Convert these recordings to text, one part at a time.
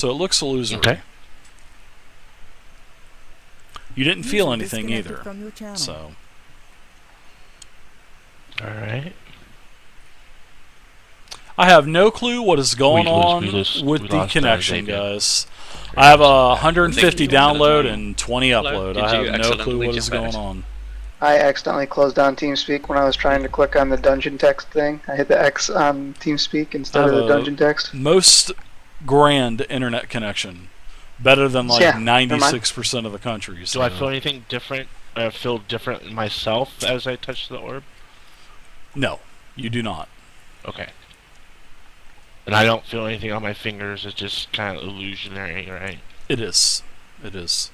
So it looks illusory. Okay. You didn't feel anything either. So. Alright. I have no clue what is going on with the connection, guys. I have a 150 download and 20 upload. I have no clue what is going on. I accidentally closed down TeamSpeak when I was trying to click on the dungeon text thing. I hit the X on TeamSpeak instead of the dungeon text. Most grand internet connection. Better than like 96% of the country. So. Do I feel anything different? Feel different in myself as I touch the orb? No, you do not. Okay. And I don't feel anything on my fingers. It's just kind of illusionary, right? It is. It is.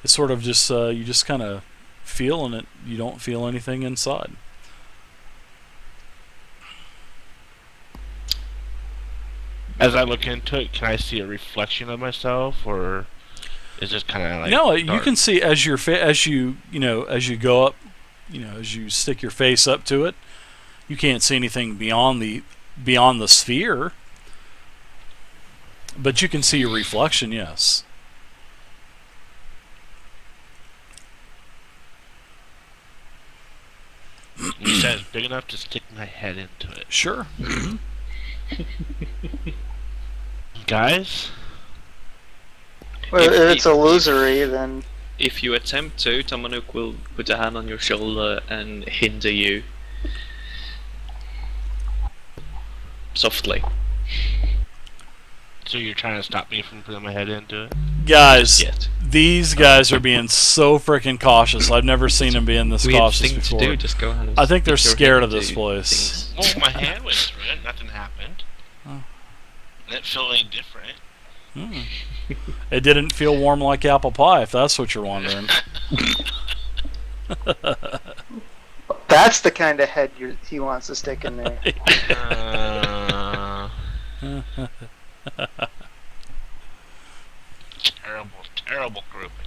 It's sort of just, you just kind of feel in it. You don't feel anything inside. As I look into it, can I see a reflection of myself, or is it kind of like no? dark? You can see as you go up, as you stick your face up to it, you can't see anything beyond the sphere, but you can see your reflection. Yes. You said it's big enough to stick my head into it. Sure. Guys? Well, if it's illusory, then... If you attempt to, Tamanuk will put a hand on your shoulder and hinder you. Softly. So you're trying to stop me from putting my head into it? Guys, these guys are being so freaking cautious. I've never seen them being this cautious before. To do, just go ahead and I think they're scared of this place. Well, my hand went through it. Nothing happened. Oh. And it felt any different. It didn't feel warm like apple pie, if that's what you're wondering. That's the kind of head he wants to stick in there. Terrible group, I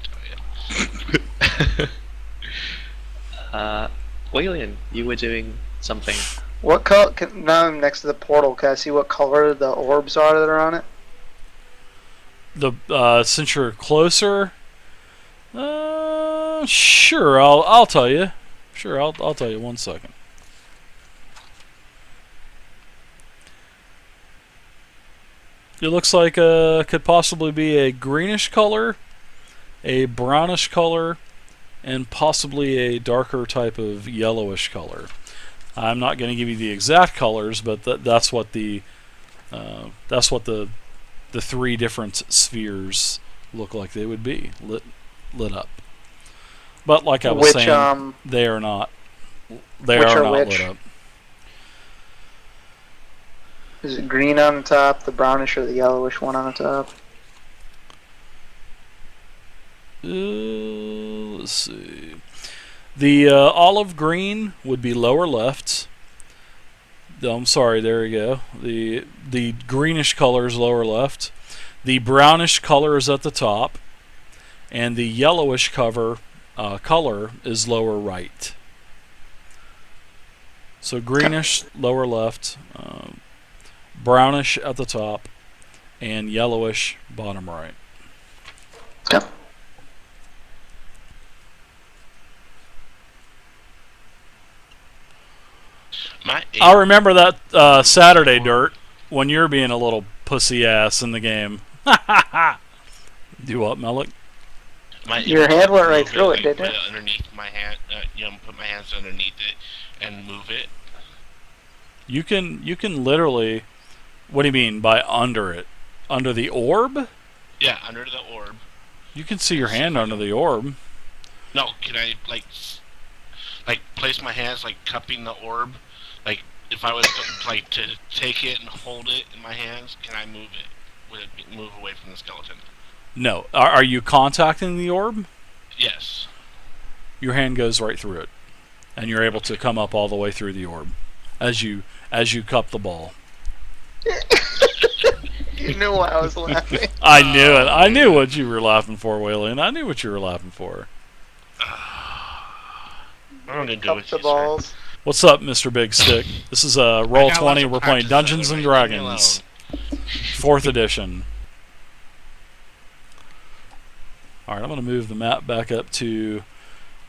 tell you. Waylian, you were doing something. What color? Now I'm next to the portal. Can I see what color the orbs are that are on it? Since you're closer, sure. I'll tell you. Sure, I'll tell you. 1 second. It looks like could possibly be a greenish color, a brownish color, and possibly a darker type of yellowish color. I'm not going to give you the exact colors, but that's what the three different spheres look like they would be lit up. But like I was saying, they are not. They are not lit up. Is it green on the top, the brownish or the yellowish one on the top? Let's see. The olive green would be lower left. I'm sorry, there you go. The greenish color is lower left. The brownish color is at the top. And the yellowish color is lower right. So greenish, lower left. Brownish at the top, and yellowish bottom right. Yep. I remember that Saturday, Dirt, when you're being a little pussy ass in the game. Do what, Melik? Your hand went right through it, didn't it? Underneath my hand, put my hands underneath it and move it. You can literally. What do you mean by under it? Under the orb? Yeah, under the orb. You can see your hand under the orb. No, can I like place my hands like cupping the orb? Like if I was like to take it and hold it in my hands, can I move it? Would it move away from the skeleton? No. Are you contacting the orb? Yes. Your hand goes right through it, and you're able to come up all the way through the orb as you cup the ball. You knew why I was laughing. I knew it. I knew what you were laughing for, Waylon. I knew what you were laughing for. I'm gonna do Cup the balls. Sir. What's up, Mr. Big Stick? This is Roll20. We're playing Dungeons and Dragons. 4th edition. All right, I'm going to move the map back up to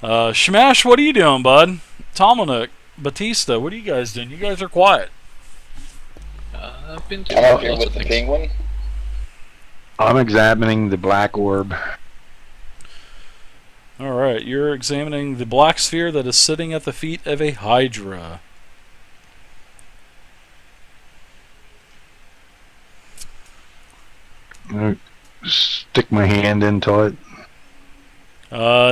Shamash. What are you doing, bud? Tomanuk, Batista, what are you guys doing? You guys are quiet. I've been doing I'm up here lots with of the things. penguin. I'm examining the black orb. All right, you're examining the black sphere that is sitting at the feet of a Hydra. Stick my hand into it.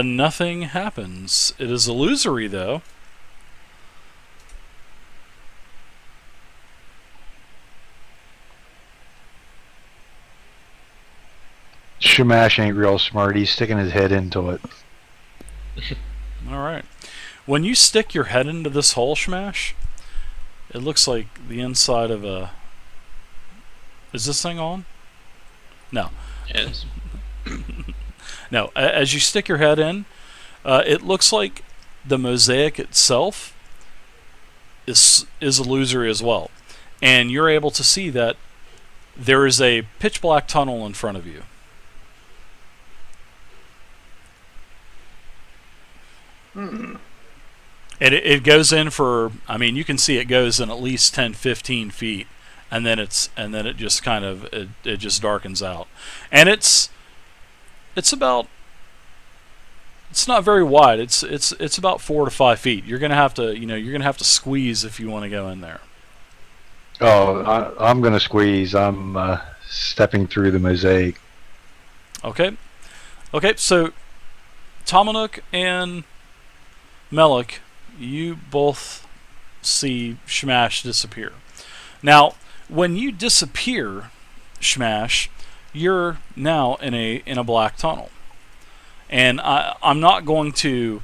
Nothing happens. It is illusory, though. Shamash ain't real smart. He's sticking his head into it. All right. When you stick your head into this hole, Shamash, it looks like the inside of a... Is this thing on? No. Yes. No. As you stick your head in, it looks like the mosaic itself is illusory as well. And you're able to see that there is a pitch black tunnel in front of you. And it goes in for, I mean, you can see it goes in at least 10, 15 feet, and then it just kind of it just darkens out, and it's about, it's not very wide. It's about 4 to 5 feet. You're gonna have to squeeze if you want to go in there. Oh, I'm gonna squeeze. I'm stepping through the mosaic. Okay, so Tomanuk and Melik, you both see Shamash disappear. Now, when you disappear, Shamash, you're now in a black tunnel, and we're going to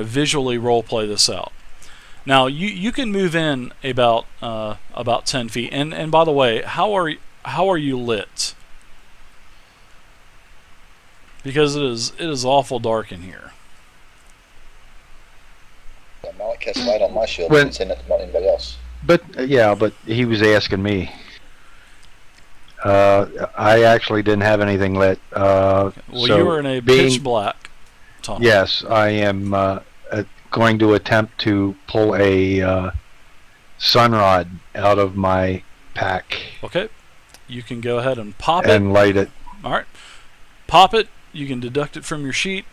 visually role play this out. Now, you can move in about 10 feet, and by the way, how are you lit? Because it is awful dark in here. Malik has light on my shield. When- It's in it, not anybody else. But he was asking me. I actually didn't have anything lit. Well, So you were in a being- pitch black tunnel. Yes, I am going to attempt to pull a sunrod out of my pack Okay. You can go ahead and pop it. and light it. All right. Pop it. You can deduct it from your sheet,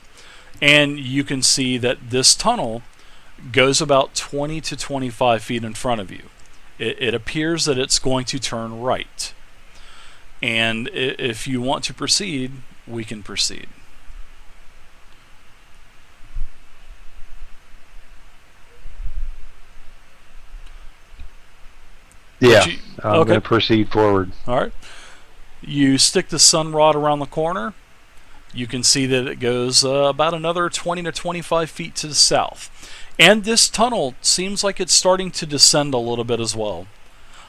and you can see that this tunnel goes about 20 to 25 feet in front of you. It appears that it's going to turn right. And if you want to proceed, we can proceed. Yeah, you- I'm okay. going to proceed forward. All right. You stick the sun rod around the corner. You can see that it goes about another 20 to 25 feet to the south. And this tunnel seems like it's starting to descend a little bit as well.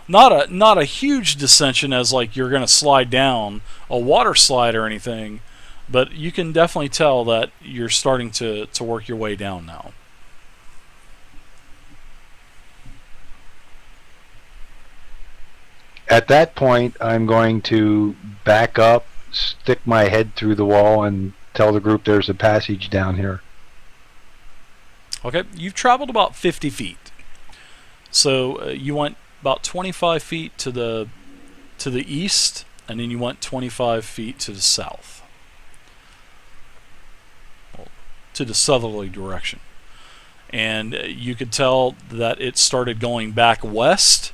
Not a huge descension as like you're going to slide down a water slide or anything, but you can definitely tell that you're starting to work your way down now. At that point, I'm going to back up, stick my head through the wall, and tell the group there's a passage down here. Okay, you've traveled about 50 feet. So you went about 25 feet to the east, and then you went 25 feet to the south. Well, to the southerly direction. And you could tell that it started going back west,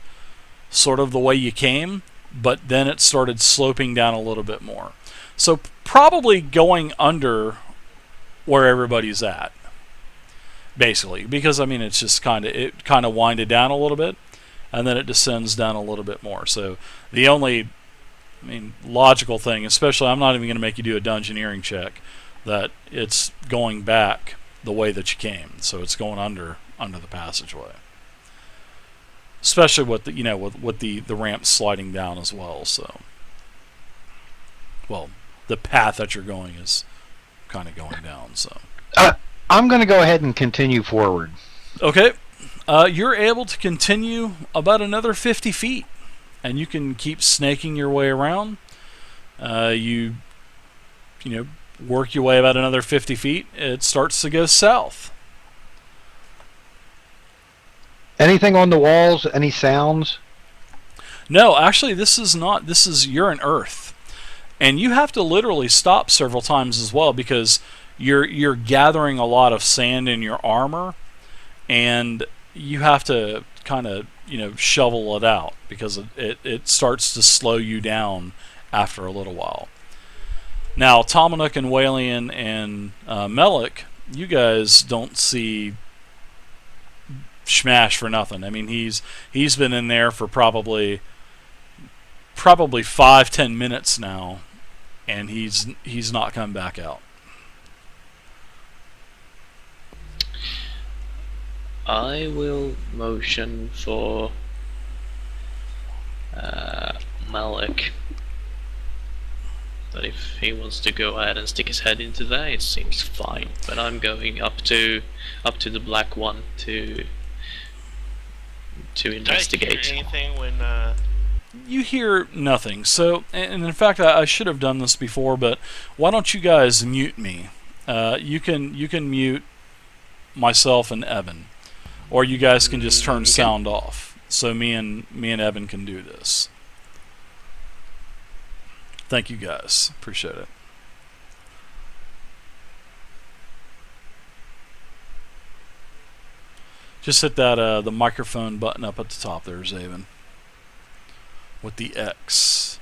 sort of the way you came, but then it started sloping down a little bit more. So probably going under where everybody's at. Basically, because I mean, it's just kind of winded down a little bit, and then it descends down a little bit more. So the only, I mean, logical thing, especially, I'm not even going to make you do a dungeoneering check, that it's going back the way that you came. So it's going under the passageway, especially with the ramp sliding down as well. So, well, the path that you're going is kind of going down. So. I'm going to go ahead and continue forward. Okay. You're able to continue about another 50 feet. and you can keep snaking your way around. You work your way about another 50 feet. It starts to go south. Anything on the walls? Any sounds? No, actually, this is not. You're in Earth, and you have to literally stop several times as well because you're gathering a lot of sand in your armor, and you have to kind of shovel it out because it starts to slow you down after a little while. Now, Tomanuk and Walian and Melik, you guys don't see Shamash for nothing. I mean, he's been in there for probably 5-10 minutes now, and he's not come back out. I will motion for Malik. But if he wants to go ahead and stick his head into there, it seems fine. But I'm going up to the black one to investigate. Did I hear anything when? You hear nothing. So, and in fact, I should have done this before, but why don't you guys mute me? You can mute myself and Evan, or you guys can just turn sound off. So me and Evan can do this. Thank you guys. Appreciate it. Just hit that the microphone button up at the top there, Zaven. With the X.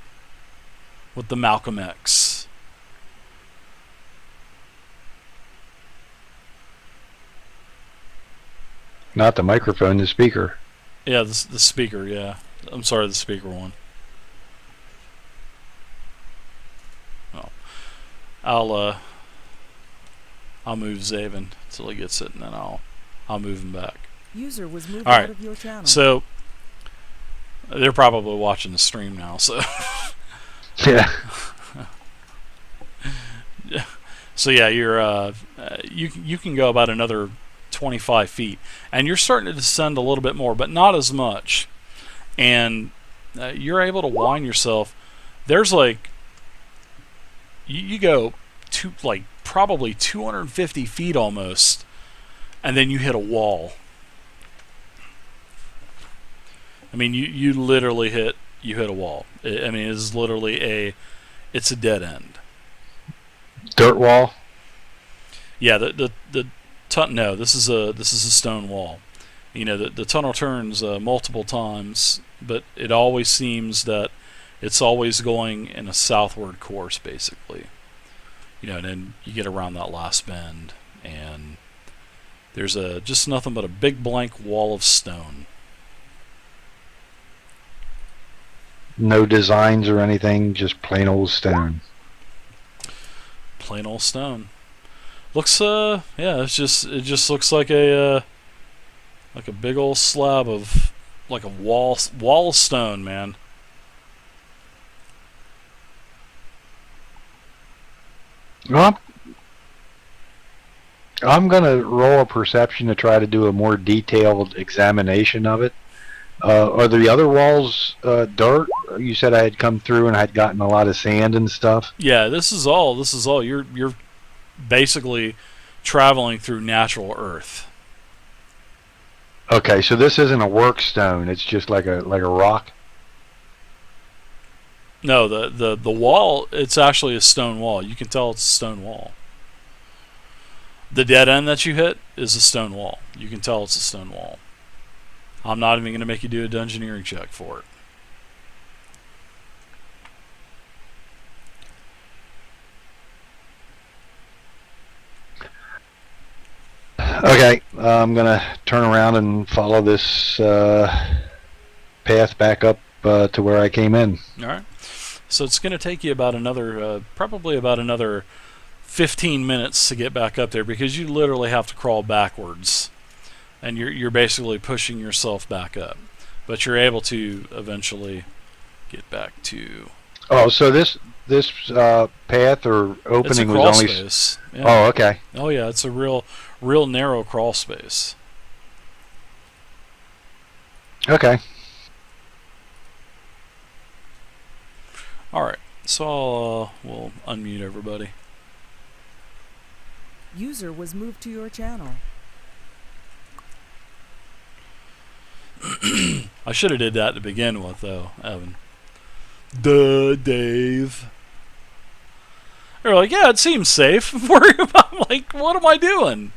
With the Malcolm X. Not the microphone, the speaker. Yeah, the speaker, yeah. I'm sorry, the speaker one. Oh. I'll move Zaven until he gets it, and then I'll move him back. User was moved All right. out of your channel. So they're probably watching the stream now. So Yeah. so yeah, you're you can go about another 25 feet, and you're starting to descend a little bit more, but not as much. And you're able to wind yourself. There's like you go to like probably 250 feet almost, and then you hit a wall. I mean, you literally hit a wall. I mean, it's literally it's a dead end. Dirt wall. Yeah, no, this is a stone wall. The tunnel turns multiple times, but it always seems that it's always going in a southward course, basically. And then you get around that last bend, and there's just nothing but a big blank wall of stone. No designs or anything, just plain old stone. Plain old stone. Looks yeah, it just looks like a big old slab of like a wall of stone, man. Well, I'm gonna roll a perception to try to do a more detailed examination of it. Are the other walls dirt? You said I had come through and I'd gotten a lot of sand and stuff. Yeah, this is all. You're basically traveling through natural earth. Okay, so this isn't a work stone. It's just like a rock. No, the wall, it's actually a stone wall. You can tell it's a stone wall. The dead end that you hit is a stone wall. You can tell it's a stone wall. I'm not even going to make you do a dungeoneering check for it. Okay, I'm gonna turn around and follow this path back up to where I came in. All right. So it's going to take you about another, probably about another 15 minutes to get back up there because you literally have to crawl backwards, and you're basically pushing yourself back up, but you're able to eventually get back to. Oh, so this path or opening It's a was crawl only. space. Yeah. Oh, okay. Oh yeah, it's a real narrow crawl space. Okay. Alright, so we'll unmute everybody. User was moved to your channel. I should have did that to begin with, though, Evan. Duh, Dave. They're like, yeah, it seems safe. I'm like, what am I doing?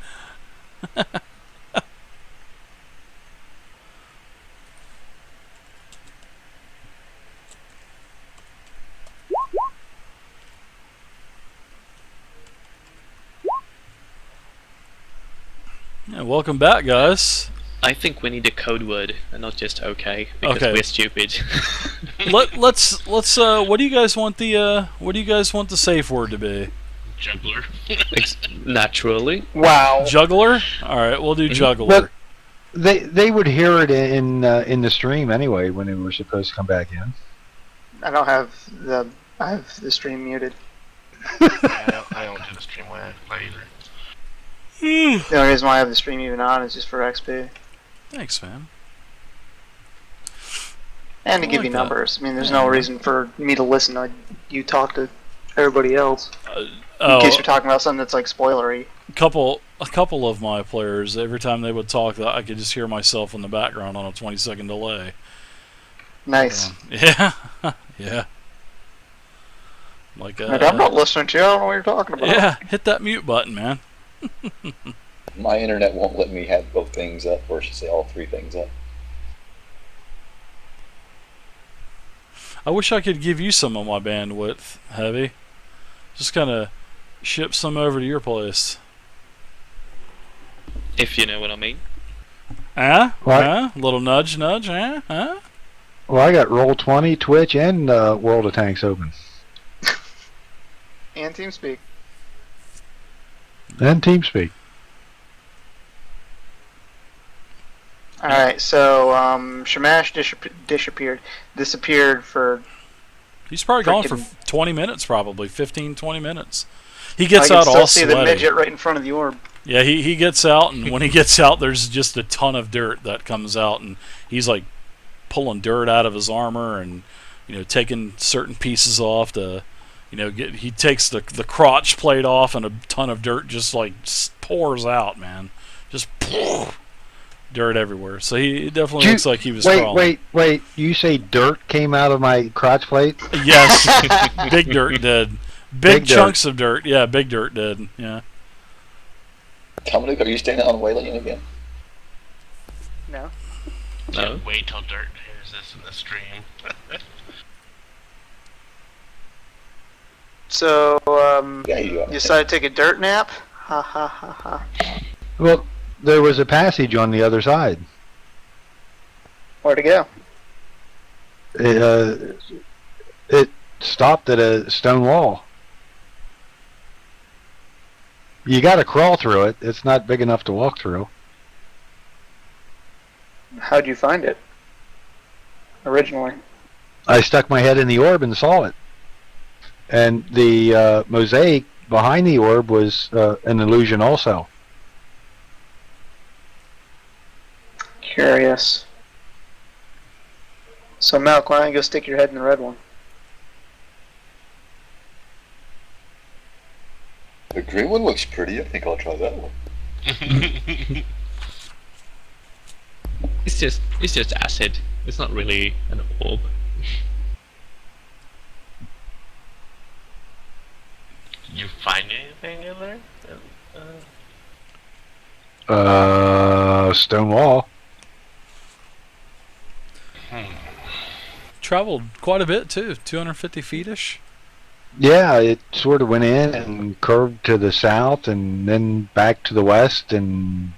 Yeah, welcome back, guys. I think we need a code word and not just okay, because Okay. we're stupid. Let's what do you guys want the safe word to be? Juggler. Naturally. Wow. Juggler? Alright, we'll do juggler. But they would hear it in the stream anyway when they were supposed to come back in. I have the stream muted. I don't do the stream when I play either. The only reason why I have the stream even on is just for XP. Thanks, man. And to I give like you that. numbers. I mean, there's no reason for me to listen to you talk to everybody else. In case you're talking about something that's like spoilery. A couple of my players, every time they would talk, I could just hear myself in the background on a 20-second delay. Nice. Yeah, yeah. Like, Like, I'm not listening to you. I don't know what you're talking about. yeah, hit that mute button, man. My internet won't let me have both things up, or I should say all three things up. I wish I could give you some of my bandwidth, Heavy. Just kind of ship some over to your place. If you know what I mean. Huh? What? Huh? Little nudge, nudge, huh? Huh? Well, I got Roll20, Twitch, and World of Tanks open. And TeamSpeak. And TeamSpeak. Alright, so Shamash disappeared for... He's probably gone for Frickin- 20 minutes, probably 15, 20 minutes. He I gets can out still all see the sweaty. midget right in front of the orb. Yeah, he gets out, and when he gets out, there's just a ton of dirt that comes out, and he's like pulling dirt out of his armor, and taking certain pieces off to, he takes the crotch plate off, and a ton of dirt just like pours out, man, just dirt everywhere. So he definitely looks like he was crawling. Wait! You say dirt came out of my crotch plate? Yes, big dirt did. Big Big chunks of dirt. Yeah, big dirt did. Yeah. Dominic, are you staying on Wayland again? No? No. Wait till Dirt hears this in the stream. So, Yeah, you you are. decided to take a dirt nap? Ha ha ha ha. Well, there was a passage on the other side. Where'd it go? It stopped at a stone wall. You got to crawl through it. It's not big enough to walk through. How'd you find it? Originally. I stuck my head in the orb and saw it. And the mosaic behind the orb was an illusion also. Curious. So, Malk, why don't you go stick your head in the red one? The green one looks pretty. I think I'll try that one. It's just acid. It's not really an orb. Did you find anything in there? Stone wall. Traveled quite a bit too, 250 feet-ish. Yeah, it sort of went in and curved to the south and then back to the west and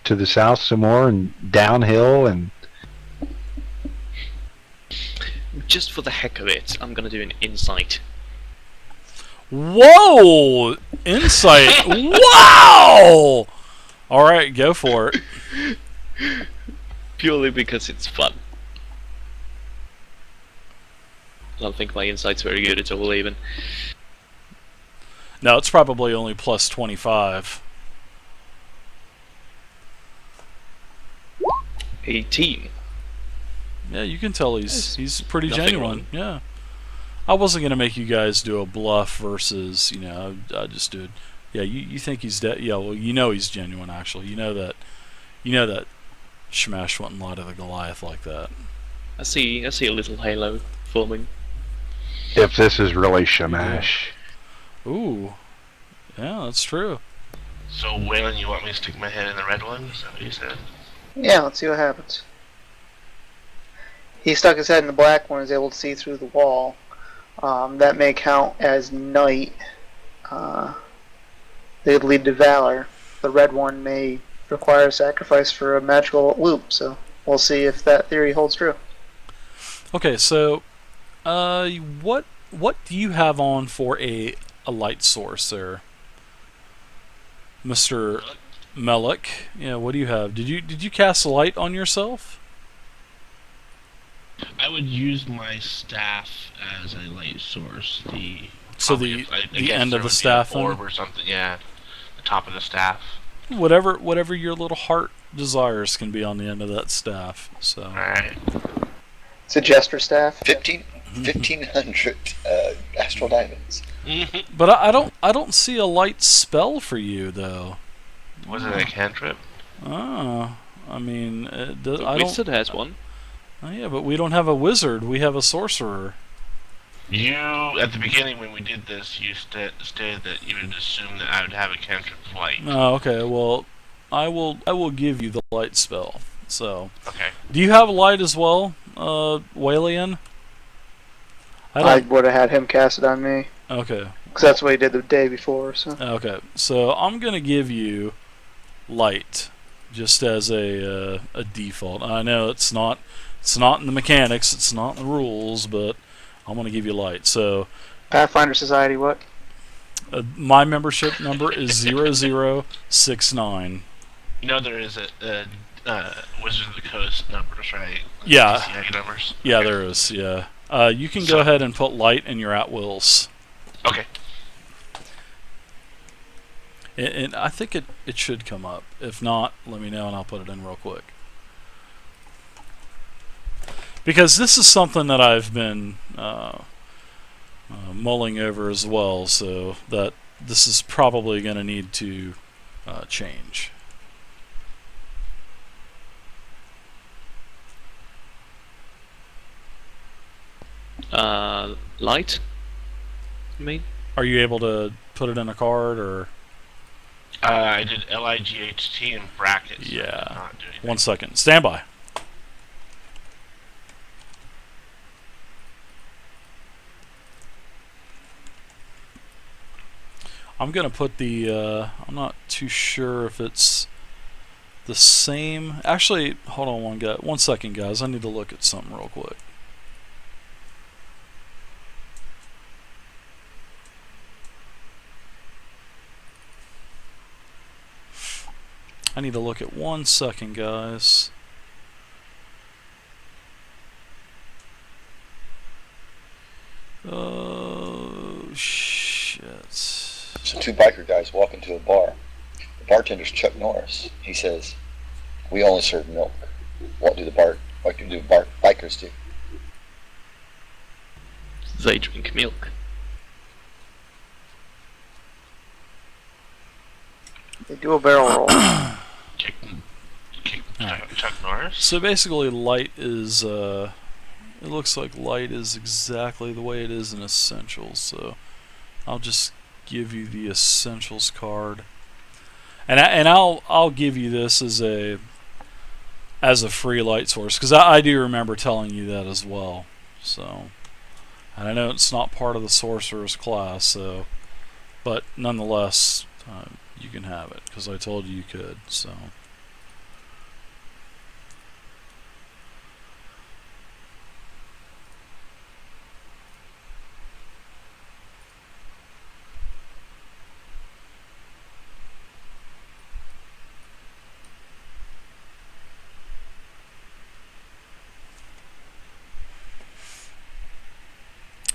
to the south some more and downhill and... Just for the heck of it, I'm gonna do an insight. Whoa! Insight! Wow! Alright, go for it. Purely because it's fun. I don't think my insight's very good at all, even. No, it's probably only plus 25. 18. Yeah, you can tell he's pretty Nothing genuine. wrong. Yeah. I wasn't gonna make you guys do a bluff versus, I just did. Yeah, you think he's dead? Yeah, well, he's genuine. Actually, you know that Shamash wouldn't lie to the Goliath like that. I see a little halo forming. If this is really Shamash. Ooh, yeah, that's true. So, Waylon, you want me to stick my head in the red one? Is that what you said? Yeah, let's see what happens. He stuck his head in the black one and is able to see through the wall. That may count as night. They would lead to valor. The red one may require a sacrifice for a magical loop, so we'll see if that theory holds true. Okay, so what do you have on for a light source there, Mr. Melik? Yeah, what do you have? Did you cast light on yourself? I would use my staff as a light source. The I end of the would be staff, an orb or something. Yeah, the top of the staff. Whatever your little heart desires can be on the end of that staff. So. All right. It's a jester staff. 1,500 astral diamonds. But I don't see a light spell for you though. Was it a cantrip? Oh, I mean, I The don't. wizard has one. Oh, yeah, but we don't have a wizard. We have a sorcerer. You, at the beginning when we did this, you stated that you would assume that I would have a cantrip light. Oh, okay. Well, I will give you the light spell. So, Okay. do you have light as well, Walian? I would have had him cast it on me, Okay. because that's what he did the day before. So Okay. So I'm gonna give you light, just as a default. I know it's not in the mechanics, it's not in the rules, but I'm gonna give you light. So Pathfinder Society, what? my membership number is 0069. You know there is a Wizard of the Coast numbers, right? Yeah. PCI numbers. Yeah, Okay. there is. Yeah. You can go ahead and put light in your at-wills. Okay. And I think it should come up. If not, let me know and I'll put it in real quick. Because this is something that I've been mulling over as well, so that this is probably going to need to change. Light? You mean? Are you able to put it in a card, or? I did LIGHT in brackets. So I did Yeah. not do anything. 1 second. Stand by. I'm going to put the, I'm not too sure if it's the same. Actually, hold on 1 second, guys. I need to look at something real quick. I need to look at 1 second, guys. Oh, shit. So two biker guys walk into a bar. The bartender's Chuck Norris. He says, "We only serve milk. What do bikers do?" They drink milk. They do a barrel roll. Kick Chuck Norris. So basically, light is, it looks like light is exactly the way it is in Essentials, so I'll just give you the Essentials card. And I'll give you this as a free light source, because I do remember telling you that as well. So, and I know it's not part of the sorcerer's class, so, but nonetheless, you can have it because I told you could. So.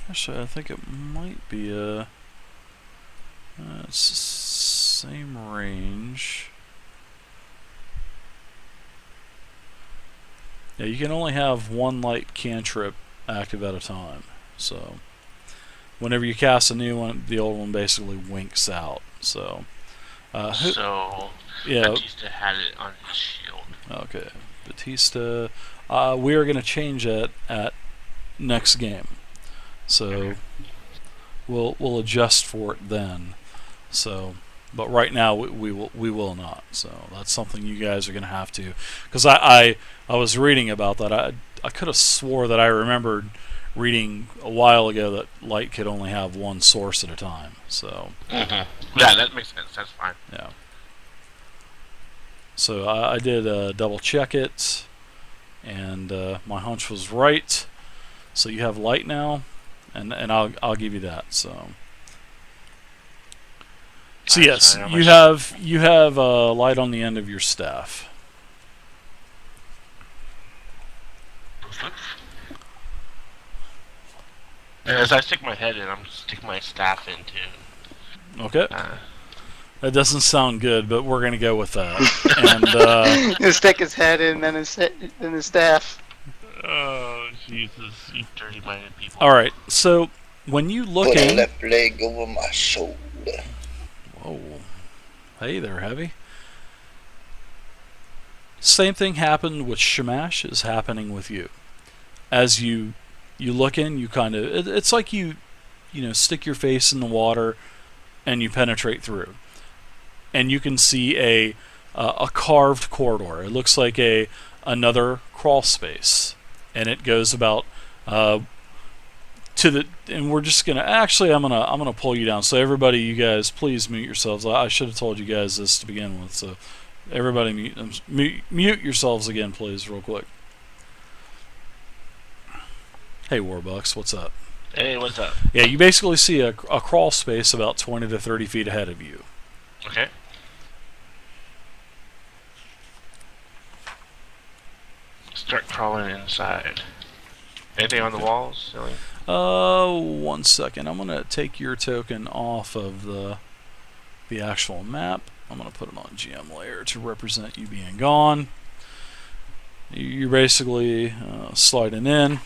Actually, I think it might be a. It's the same range. Yeah, you can only have one light cantrip active at a time. So, whenever you cast a new one, the old one basically winks out. So, So yeah, Batista had it on his shield. okay, Batista. We are going to change it at next game, so we'll adjust for it then. So, but right now we will not. So that's something you guys are going to have to, because I was reading about that. I could have swore that I remembered reading a while ago that light could only have one source at a time. So Yeah, that makes sense. That's fine. yeah. So I did double check it, and my hunch was right. So you have light now, and I'll give you that. So yes, you have light on the end of your staff. And as I stick my head in, I'm sticking my staff in too. Okay. That doesn't sound good, but we're gonna go with that. And He'll stick his head in, then his staff. Oh, Jesus, you dirty-minded people. all right. So when you look Put a in, left leg over my shoulder. whoa, hey there, heavy. Same thing happened with Shamash is happening with you. As you look in, you kind of it's like you stick your face in the water and you penetrate through, and you can see a carved corridor. It looks like another crawl space, and it goes about to the. And we're just gonna actually I'm gonna pull you down. So everybody, you guys, please mute yourselves. I should have told you guys this to begin with. So everybody mute yourselves again, please, real quick. Hey Warbucks, what's up? Hey, what's up? Yeah, you basically see a crawl space about 20 to 30 feet ahead of you. Okay. Start crawling inside. Anything on the walls, ceiling? 1 second. I'm gonna take your token off of the actual map. I'm gonna put it on GM layer to represent you being gone. You're basically sliding in,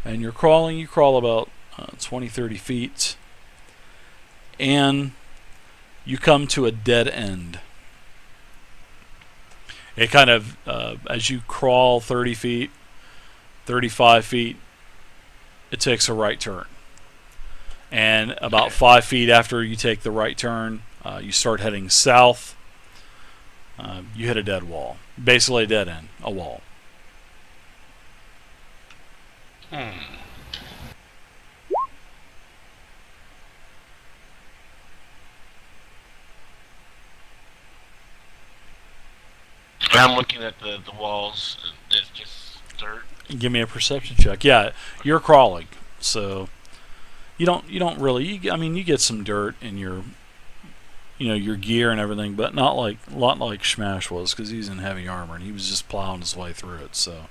and you're crawling. You crawl about 20, 30 feet, and you come to a dead end. It kind of, as you crawl 30 feet, 35 feet, it takes a right turn. And about 5 feet after you take the right turn, you start heading south. You hit a dead wall. Basically a dead end, a wall. I'm looking at the walls. It's just dirt. Give me a perception check. Yeah, you're crawling, so you don't really. You get some dirt in your your gear and everything, but not like Shamash was, because he's in heavy armor and he was just plowing his way through it. So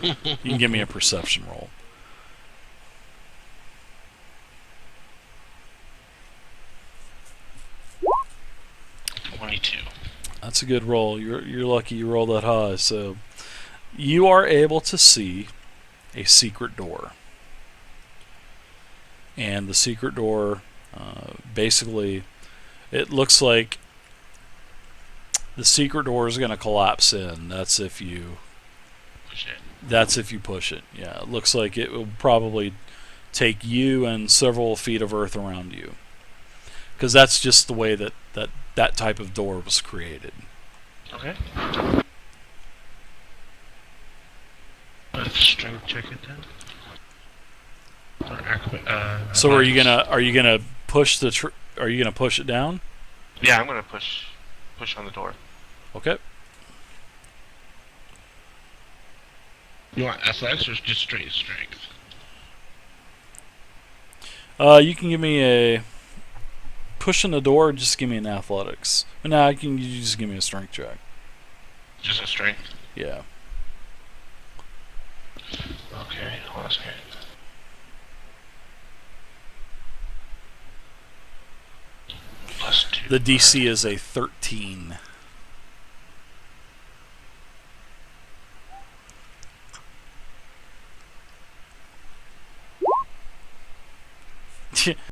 you can give me a perception roll. 22. That's a good roll. You're lucky you rolled that high. So you are able to see a secret door, and the secret door, basically, it looks like the secret door is going to collapse in. That's if you Push it. That's if you push it. Yeah, it looks like it will probably take you and several feet of earth around you, because that's just the way that type of door was created. Okay. Let's strength check it then. So are you gonna push are you gonna push it down? Yeah, I'm gonna push on the door. Okay. You want athletics or just straight strength? You can give me a pushing the door. Or just give me an athletics. No, you just give me a strength check. Just a strength. Yeah. Okay, hold on a second. +2. The DC is a 13.